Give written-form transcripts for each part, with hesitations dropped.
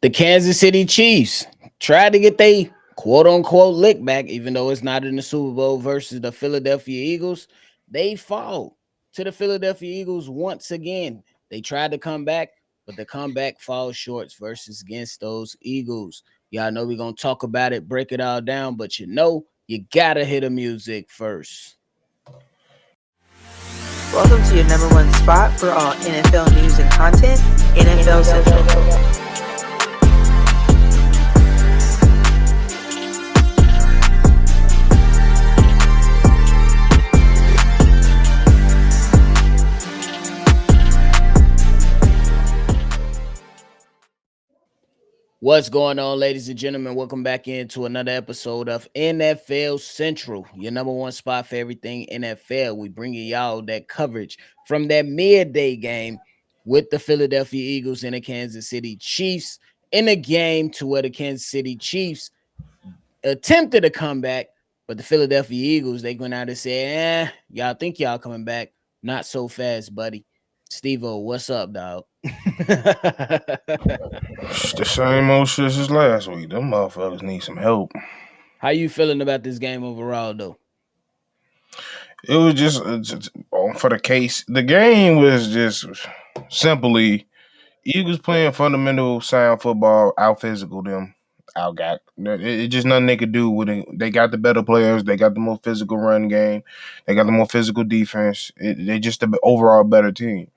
The Kansas City Chiefs tried to get they quote unquote lick back, even though it's not in the Super Bowl versus the Philadelphia Eagles. They fall to the Philadelphia Eagles once again. They tried to come back, but the comeback falls short versus against those Eagles. Y'all know we're gonna talk about it, break it all down, but you gotta hit the music first. Welcome to your number one spot for all NFL news and content, NFL Central. What's going on, ladies and gentlemen? Welcome back into another episode of NFL Central, your number one spot for everything NFL. We bringing y'all that coverage from that midday game with the Philadelphia Eagles and the Kansas City Chiefs in a game to where the Kansas City Chiefs attempted a comeback, but the Philadelphia Eagles, they went out and said, y'all think y'all coming back. Not so fast, buddy. Stevo, what's up, dog? It's the same old shit as last week. Them motherfuckers need some help. How you feeling about this game overall, though? It was just for the case. The game was just simply Eagles playing fundamental sound football, out physical them, out got. It just nothing they could do with it. They got the better players. They got the more physical run game. They got the more physical defense. They just the overall better team.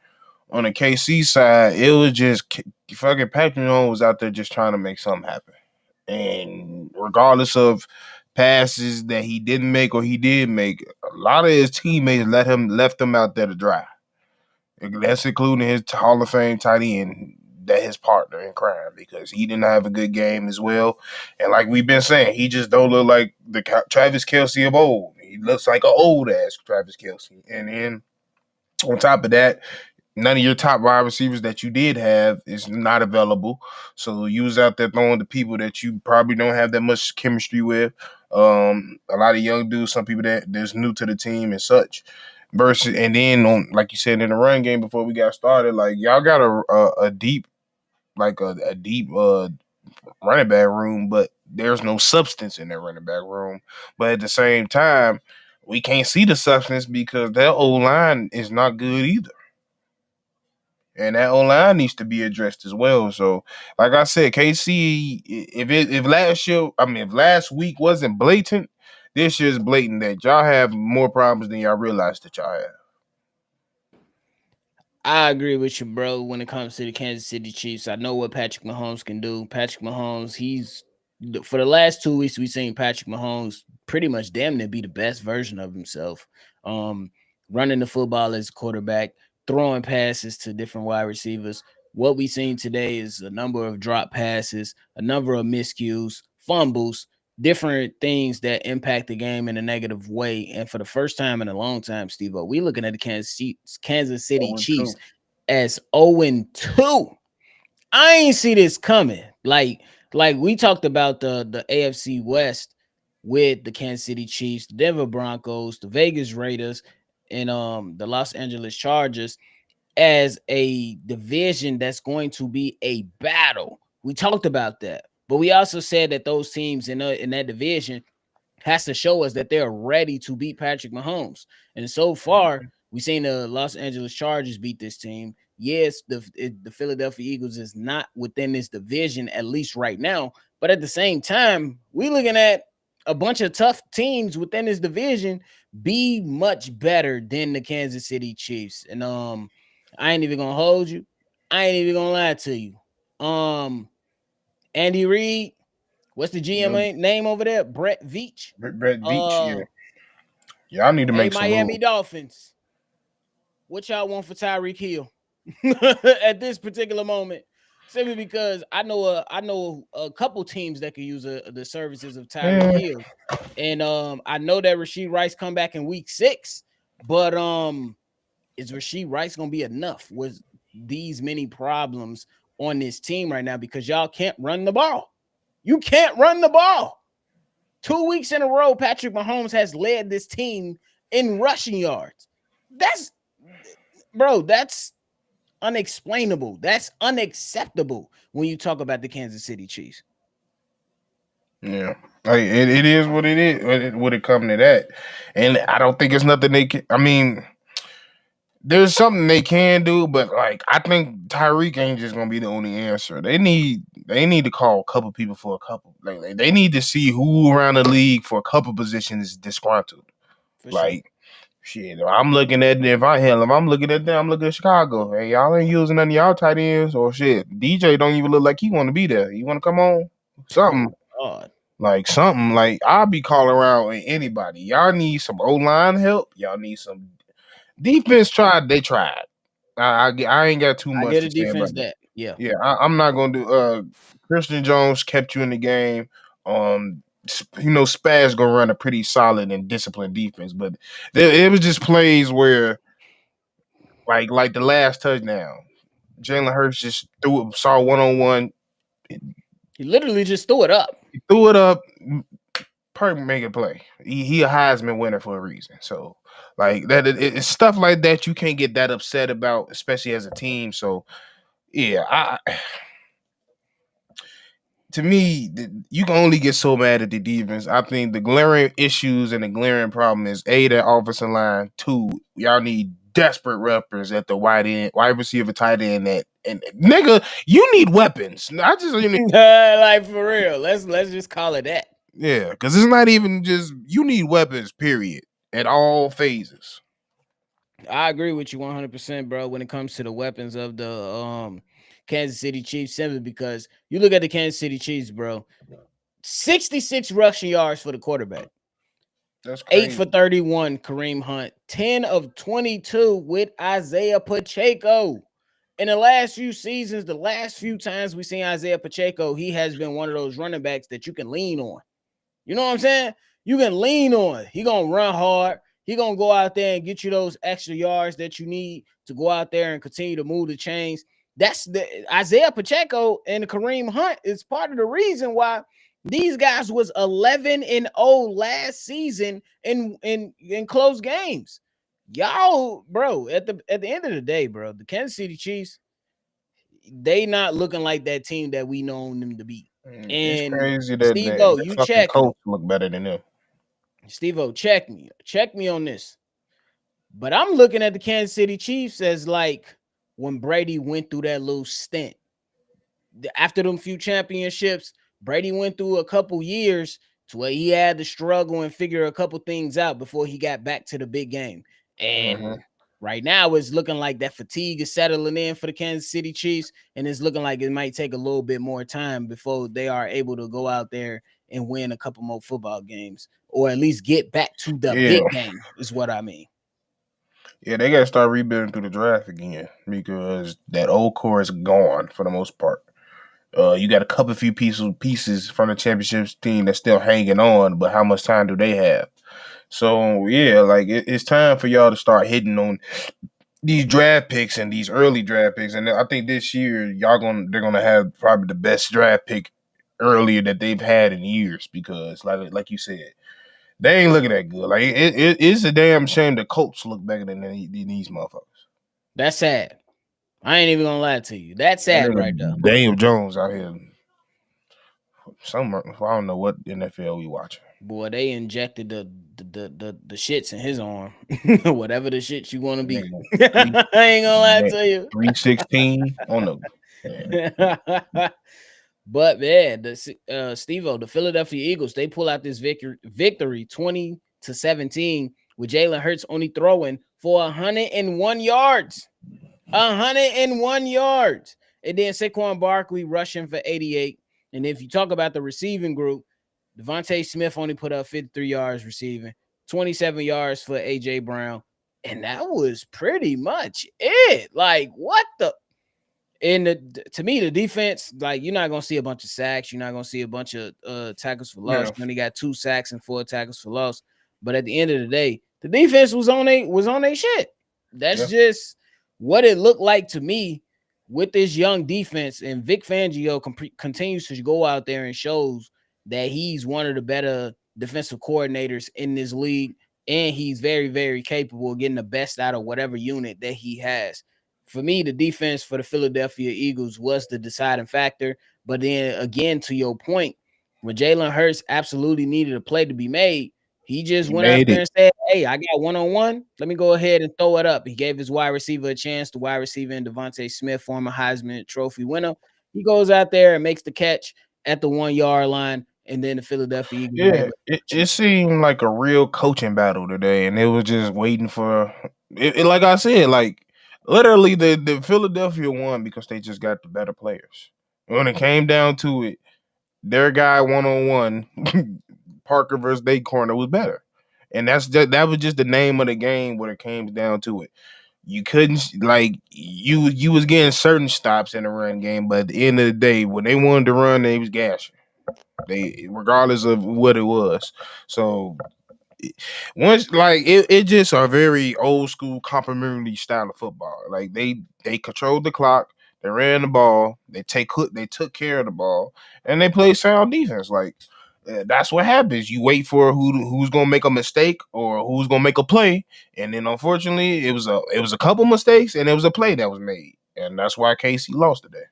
On the KC side, it was just fucking Patrick Mahomes was out there just trying to make something happen. And regardless of passes that he didn't make or he did make, a lot of his teammates left him out there to dry. That's including his Hall of Fame tight end, that his partner in crime, because he didn't have a good game as well. And like we've been saying, he just don't look like the Travis Kelce of old. He looks like an old ass Travis Kelce. And then on top of that, none of your top wide receivers that you did have is not available. So you was out there throwing to people that you probably don't have that much chemistry with. A lot of young dudes, some people that's new to the team and such. Versus, and then on, like you said in the run game before we got started, like y'all got a deep, like a deep running back room, but there's no substance in that running back room. But at the same time, we can't see the substance because that old line is not good either. And that O-line needs to be addressed as well. So, like I said, KC, if last week wasn't blatant, this year's blatant that y'all have more problems than y'all realize that y'all have. I agree with you, bro. When it comes to the Kansas City Chiefs, I know what Patrick Mahomes can do. Patrick Mahomes, he's for the last 2 weeks we've seen Patrick Mahomes pretty much damn near be the best version of himself. Running the football as a quarterback, throwing passes to different wide receivers. What we've seen today is a number of drop passes, a number of miscues, fumbles, different things that impact the game in a negative way. And for the first time in a long time, Steve-O, we looking at the Kansas City Chiefs as 0-2. I ain't see this coming. Like we talked about the AFC West with the Kansas City Chiefs, the Denver Broncos, the Vegas Raiders, and the Los Angeles Chargers as a division that's going to be a battle. We talked about that, but we also said that those teams in that division has to show us that they're ready to beat Patrick Mahomes. And so far, we've seen the Los Angeles Chargers beat this team. Yes, the Philadelphia Eagles is not within this division, at least right now. But at the same time, we're looking at a bunch of tough teams within this division be much better than the Kansas City Chiefs. And I ain't even gonna hold you. I ain't even gonna lie to you. Andy Reid, what's the GM name over there? Brett Veach. Brett Veach, yeah. Y'all need to make some Miami moves. Dolphins. What y'all want for Tyreek Hill at this particular moment? Simply because I know a couple teams that could use the services of Tyreek Hill, and I know that Rashee Rice come back in week 6, but is Rashee Rice gonna be enough with these many problems on this team right now? Because y'all can't run the ball. You can't run the ball. 2 weeks in a row, Patrick Mahomes has led this team in rushing yards. That's unexplainable. That's unacceptable when you talk about the Kansas City Chiefs. Yeah, like it is what it is. When it come to that, and I don't think it's nothing they can. I mean, there's something they can do, but like I think Tyreek ain't just gonna be the only answer. They need to call a couple people for a couple. Like they need to see who around the league for a couple positions is disgruntled. For sure. Like shit, I'm looking at if I'm looking at them, I'm looking at Chicago. Hey, y'all ain't using none of y'all tight ends or shit. DJ don't even look like he want to be there. You want to come on? Something. Oh God. Like something like I'll be calling around with anybody. Y'all need some O line help. Y'all need some defense. They tried. I ain't got too I much get to a say defense about that. that. Yeah. Yeah, I'm not gonna do. Christian Jones kept you in the game. Spaz gonna run a pretty solid and disciplined defense, but it was just plays where like the last touchdown, Jalen Hurts just saw 1-on-1, He literally just threw it up. he threw it up. Perfect, make a play. He a Heisman winner for a reason. So like that, it's stuff like that you can't get that upset about, especially as a team. So yeah, to me, you can only get so mad at the defense. I think the glaring issues and the glaring problem is A, that offensive line. Two, y'all need desperate weapons at the wide receiver, tight end. That and nigga, you need weapons. I just Like for real. Let's just call it that. yeah, because it's not even just you need weapons. Period. At all phases. I agree with you 100%, bro, when it comes to the weapons of the Kansas City Chiefs, simply because you look at the Kansas City Chiefs, bro. 66 rushing yards for the quarterback. That's 8 for crazy. 31, Kareem Hunt. 10 of 22 with Isaiah Pacheco. In the last few seasons, the last few times we've seen Isaiah Pacheco, he has been one of those running backs that you can lean on. You know what I'm saying? You can lean on. He gonna run hard. He gonna go out there and get you those extra yards that you need to go out there and continue to move the chains. That's the Isaiah Pacheco and Kareem Hunt is part of the reason why these guys was 11-0 last season in close games. Y'all, bro, at the end of the day, bro, the Kansas City Chiefs, they not looking like that team that we known them to be. It's And crazy that Stevo, the you fucking check me. Colts look better than them. Stevo, check me. Check me on this. But I'm looking at the Kansas City Chiefs as like when Brady went through that little stint. After them few championships, Brady went through a couple years to where he had to struggle and figure a couple things out before he got back to the big game. Mhm. And right now it's looking like that fatigue is settling in for the Kansas City Chiefs, and it's looking like it might take a little bit more time before they are able to go out there and win a couple more football games, or at least get back to the Yeah, big game, is what I mean. yeah, they gotta start rebuilding through the draft again because that old core is gone for the most part. You got a couple few pieces from the championships team that's still hanging on, but how much time do they have? So yeah, like it's time for y'all to start hitting on these draft picks and these early draft picks. And I think this year they're gonna have probably the best draft pick earlier that they've had in years because like you said, they ain't looking that good. Like it's a damn shame the Colts look better than these motherfuckers. That's sad. I ain't even gonna lie to you. That's That sad right there. nigga Daniel Jones out here. I don't know what NFL we watching. Boy, they injected the shits in his arm. Whatever the shit you want to be. Nigga, three I ain't gonna lie to you. 316 on the man. But man, Stevo, the Philadelphia Eagles, they pull out this victory 20-17 with Jalen Hurts only throwing for 101 yards. 101 yards. And then Saquon Barkley rushing for 88. And if you talk about the receiving group, Devontae Smith only put up 53 yards receiving, 27 yards for A.J. Brown. And that was pretty much it. Like, what the? And to me, the defense, like, you're not going to see a bunch of sacks. You're not going to see a bunch of tackles for loss. Yeah, You only got 2 sacks and 4 tackles for loss. But at the end of the day, the defense was on their shit. That's yeah, just what it looked like to me with this young defense. And Vic Fangio continues to go out there and shows that he's one of the better defensive coordinators in this league. And he's very, very capable of getting the best out of whatever unit that he has. for me, the defense for the Philadelphia Eagles was the deciding factor. But then again, to your point, when Jalen Hurts absolutely needed a play to be made, he just He went out made there it. and said, "Hey, I got 1-on-1. Let me go ahead and throw it up." He gave his wide receiver a chance. The wide receiver in Devontae Smith, former Heisman Trophy winner, he goes out there and makes the catch at the 1 yard line, and then the Philadelphia Eagles were Yeah, able to it cheat. seemed like a real coaching battle today, and it was just waiting for like I said, like literally the Philadelphia won because they just got the better players. When it came down to it, their guy 1-on-1, Parker versus their corner was better. And that was just the name of the game when it came down to it. You couldn't like you was getting certain stops in the run game, but at the end of the day, when they wanted to run, they was gashing. They regardless of what it was. So once like it just a very old school complimentary style of football. Like they controlled the clock, they ran the ball, they took care of the ball, and they played sound defense. Like that's what happens. You wait for who's gonna make a mistake or who's gonna make a play, and then unfortunately it was a couple mistakes and it was a play that was made, and that's why Casey lost today.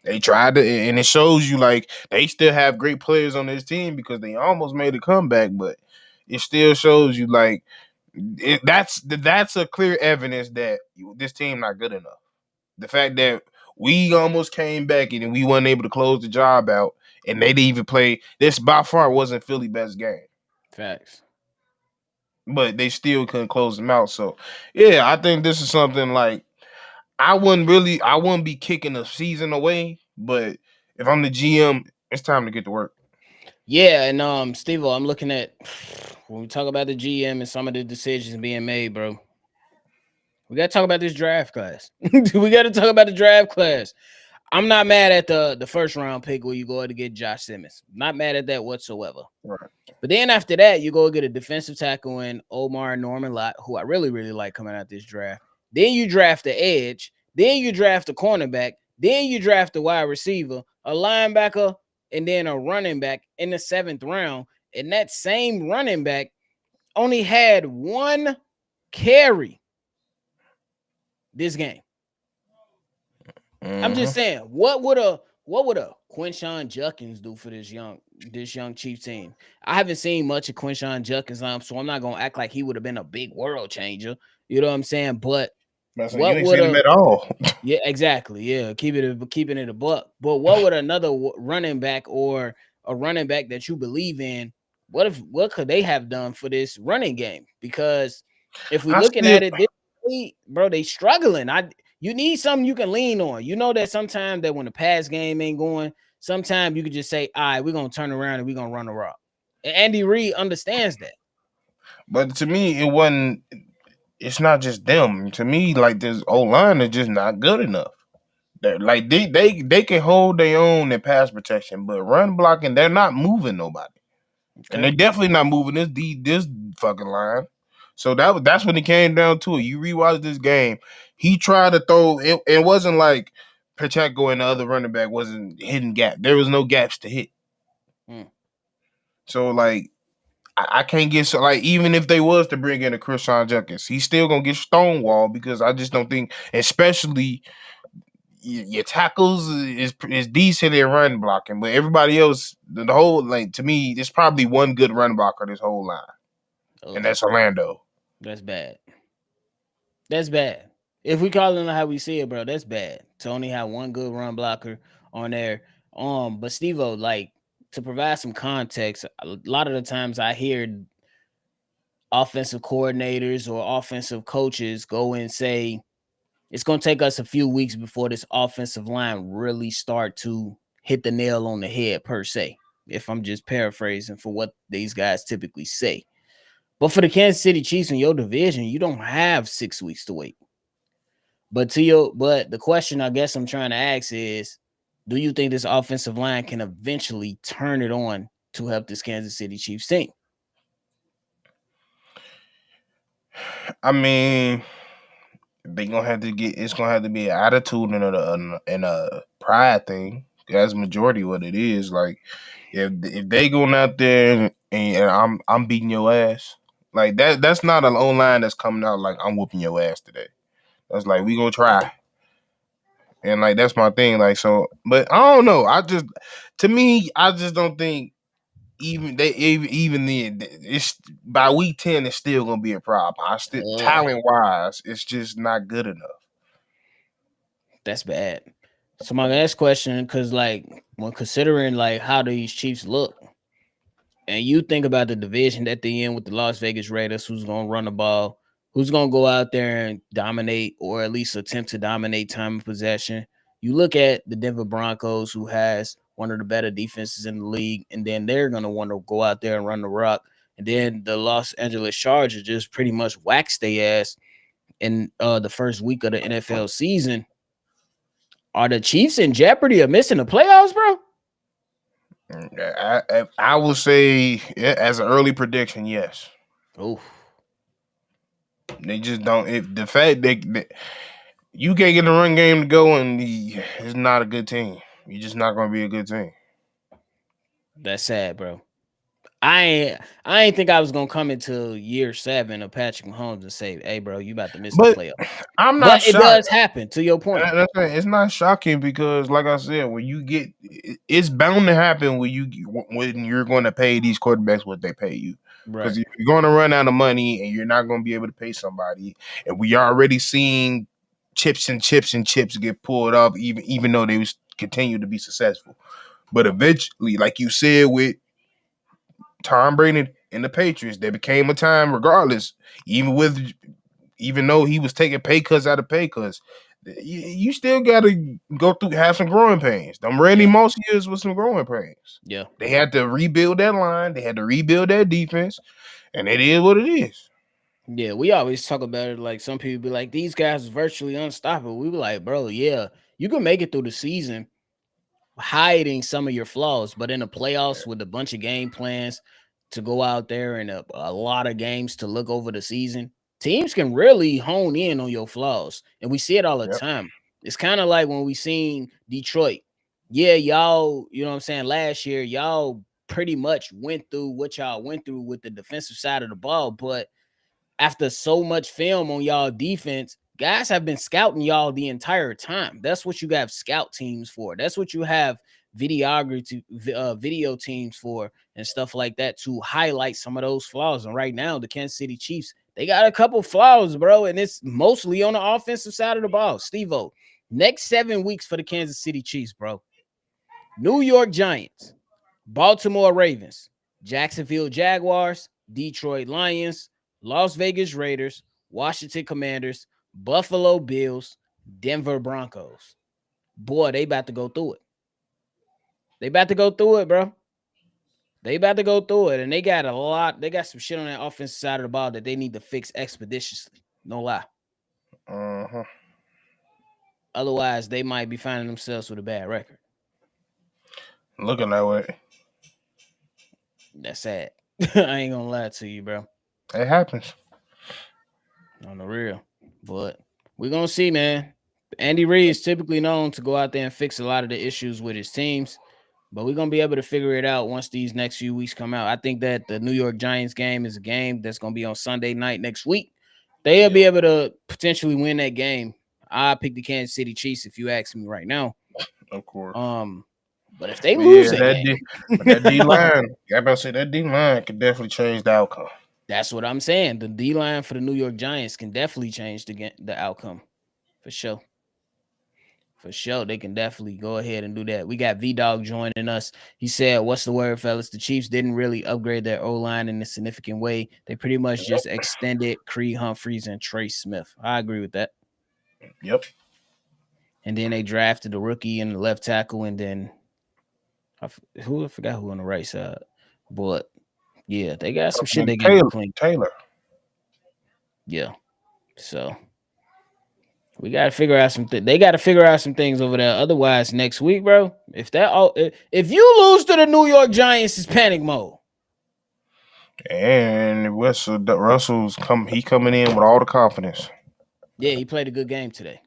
They tried to, and it shows you like they still have great players on this team because they almost made a comeback, but it still shows you like that's a clear evidence that this team not good enough. The fact that we almost came back and we weren't able to close the job out, and they didn't even play. This by far wasn't Philly's best game, Facts. but they still couldn't close them out. So yeah, I think this is something like I wouldn't be kicking the season away, but if I'm the GM, it's time to get to work. Yeah, and Steve, I'm looking at when we talk about the GM and some of the decisions being made, bro. We gotta talk about this draft class. We gotta talk about the draft class. I'm not mad at the first round pick where you go to get Josh Simmons. Not mad at that whatsoever. Right. But then after that, you go get a defensive tackle in Omar Norman Lott, who I really, really like coming out this draft. Then you draft the edge. Then you draft a cornerback. Then you draft a wide receiver, a linebacker, and then a running back in the 7th round. And that same running back only had one carry this game. I'm just Mm-hmm. saying, what would a Quinshawn Judkins do for this young Chiefs team? I haven't seen much of Quinshawn Judkins, so I'm not gonna act like he would have been a big world changer. You know what I'm saying? But So you what ain't would seen him a at all. yeah, exactly. Yeah, keeping it a buck. But what would another running back or a running back that you believe in? What could they have done for this running game? Because if we I looking still at it, bro, they struggling. You need something you can lean on. You know that sometimes that when the pass game ain't going, sometimes you could just say, "All right, we're gonna turn around and we're gonna run the rock." And Andy Reid understands that. but to me it wasn't it's not just them. To me, like this O line is just not good enough. Like they can hold their own in pass protection, but run blocking, they're not moving nobody. And Okay. they're definitely not moving this fucking line. So that's when it came down to it. You rewatch this game, he tried to throw it. It wasn't like Pacheco and the other running back wasn't hitting gap. There was no gaps to hit. Mm. So like I can't get so like even if they was to bring in a Krishan Jenkins, he's still gonna get stonewalled because I just don't think, especially your tackles is decent in run blocking, but everybody else, the whole like to me, there's probably one good run blocker this whole line, and Ugh, that's Orlando. that's bad. That's bad. If we call it how we see it, bro, that's bad. To only have one good run blocker on there. But Stevo, like to provide some context, a lot of the times I hear offensive coordinators or offensive coaches go and say it's going to take us a few weeks before this offensive line really start to hit the nail on the head per se. If I'm just paraphrasing for what these guys typically say. But for the Kansas City Chiefs in your division, you don't have 6 weeks to wait. But the question I guess I'm trying to ask is, do you think this offensive line can eventually turn it on to help this Kansas City Chiefs team? I mean, they gonna have to get. It's gonna have to be an attitude and a pride thing. That's majority what it is. Like if they going out there and I'm beating your ass, like that's not an O line that's coming out like I'm whooping your ass today. That's like we gonna try, and like that's my thing. Like so, but I don't know. To me, I just don't think even then it's by week 10 it's still gonna be a problem. I still Ugh, talent wise, it's just not good enough. that's bad. So my last question, because like when considering like how these Chiefs look, and you think about the division that they in with the Las Vegas Raiders, who's gonna run the ball, who's gonna go out there and dominate or at least attempt to dominate time of possession. You look at the Denver Broncos, who has one of the better defenses in the league, and then they're gonna want to go out there and run the rock. And then the Los Angeles Chargers just pretty much waxed their ass in the first week of the NFL season. Are the Chiefs in jeopardy of missing the playoffs, bro? I will say as an early prediction, yes. Oh, They just don't. If the fact that you can't get the run game to go, and it's not a good team. You're just not going to be a good team. that's sad, bro. I ain't think I was gonna come into year 7 of Patrick Mahomes and say, "Hey, bro, you about to miss the But playoffs." I'm not But it shocked. does happen. To your point, It's not shocking because, like I said, when you get, it's bound to happen when you're going to pay these quarterbacks what they pay you. right? Because if you're going to run out of money and you're not going to be able to pay somebody, and we already seen chips get pulled off, even though they was continue to be successful. But eventually, like you said with Tom Brady and the Patriots, there became a time, regardless, even though he was taking pay cuts out of pay cuts, you still got to have some growing pains. Them Randy Yeah, Moss years with some growing pains. yeah, They had to rebuild that line. They had to rebuild that defense, and it is what it is. yeah. We always talk about it. Like some people be like, "These guys is virtually unstoppable." We were like, "Bro, yeah, you can make it through the season hiding some of your flaws, but in the playoffs with a bunch of game plans to go out there and a lot of games to look over the season, teams can really hone in on your flaws. And we see it all the Yep, time. It's kind of like when we seen Detroit. Yeah, y'all, you know what I'm saying? Last year, y'all pretty much went through what y'all went through with the defensive side of the ball, but after so much film on y'all defense, guys have been scouting y'all the entire time. That's what you have scout teams for. That's what you have video teams for and stuff like that to highlight some of those flaws. And right now, the Kansas City Chiefs, they got a couple flaws, bro, and it's mostly on the offensive side of the ball. Stevo, next 7 weeks for the Kansas City Chiefs, bro. New York Giants, Baltimore Ravens, Jacksonville Jaguars, Detroit Lions, Las Vegas Raiders, Washington Commanders, Buffalo Bills, Denver Broncos. Boy, they about to go through it. They about to go through it, bro. They about to go through it, and they got a lot. They got some shit on that offensive side of the ball that they need to fix expeditiously. No lie. uh-huh. Otherwise, they might be finding themselves with a bad record. Looking that way. That's sad. I ain't gonna lie to you, bro. It happens. On the real. But we're gonna see, man. Andy Reid is typically known to go out there and fix a lot of the issues with his teams. But we're gonna be able to figure it out once these next few weeks come out. I think that the New York Giants game is a game that's gonna be on Sunday night next week. They'll Yep, be able to potentially win that game. I pick the Kansas City Chiefs if you ask me right now. of course. Um, but if they But lose yeah, that but that D game, line, I about to say that D line could definitely change the outcome. that's what I'm saying. The D line for the New York Giants can definitely change the outcome for sure. For sure, they can definitely go ahead and do that. We got V Dog joining us. He said, "What's the word, fellas? The Chiefs didn't really upgrade their O line in a significant way. They pretty much just extended Creed Humphreys and Trey Smith." I agree with that. Yep. And then they drafted the rookie and the left tackle, and then I forgot who on the right side. But yeah, they got some shit they got to clean. Taylor. Yeah, so we got to figure out some. They got to figure out some things over there. Otherwise, next week, bro, if you lose to the New York Giants, it's panic mode. And Russell's coming in with all the confidence. Yeah, he played a good game today.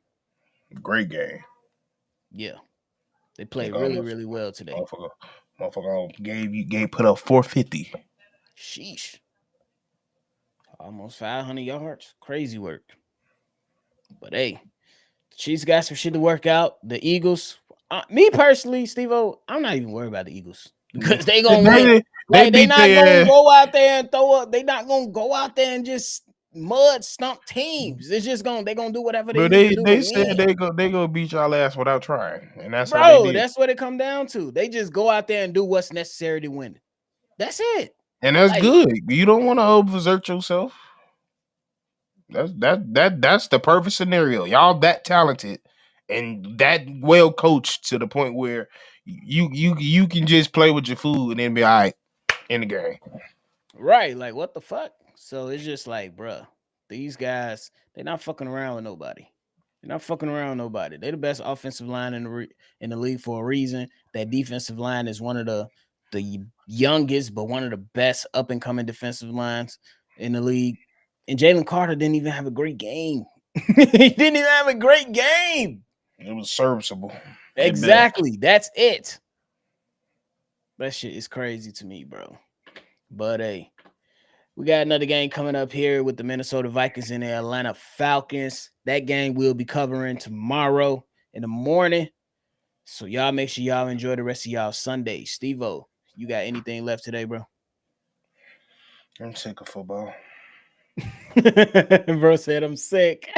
Great game. Yeah, they played Nigga really, almost really well today. motherfucker gave put up 450. Sheesh, almost 500 yards. Crazy work. But hey, the Chiefs got some shit to work out. The Eagles, me personally, Stevo, I'm not even worried about the Eagles because they gonna win. They Like they beat not gonna their go out there and throw up. They not gonna go out there and just mud stump teams. It's just they gonna do whatever they but need to do to they said win. they go beat y'all ass without trying, and that's how they Bro, did. that's what it come down to. They just go out there and do what's necessary to win. That's it. And that's Like, good. You don't want to overexert yourself. That's the perfect scenario. Y'all that talented and that well coached to the point where you can just play with your food and then be all right in the game. right, like what the fuck? So it's just like, bruh, these guys, they not fucking around with nobody. They're not fucking around with nobody. They're the best offensive line in the league for a reason. That defensive line is one of the youngest, but one of the best up and coming defensive lines in the league. And Jalen Carter didn't even have a great game. He didn't even have a great game. It was serviceable. Exactly. That's it. That shit is crazy to me, bro. But hey, we got another game coming up here with the Minnesota Vikings and the Atlanta Falcons. That game we'll be covering tomorrow in the morning. So y'all make sure y'all enjoy the rest of y'all Sunday. Stevo, you got anything left today, bro? I'm sick of football. Bro said I'm sick.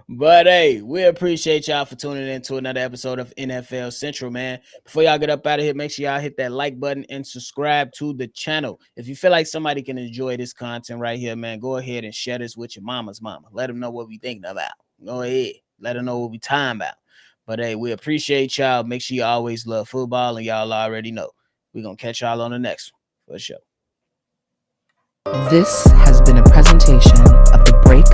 But hey, we appreciate y'all for tuning in to another episode of NFL Central, man. Before y'all get up out of here, make sure y'all hit that like button and subscribe to the channel. If you feel like somebody can enjoy this content right here, man, go ahead and share this with your mama's mama. Let them know what we thinking about. Go ahead. Let them know what we talking about. But hey, we appreciate y'all. Make sure you always love football, and y'all already know. We're going to catch y'all on the next one. For sure. This has been a presentation of the Breaks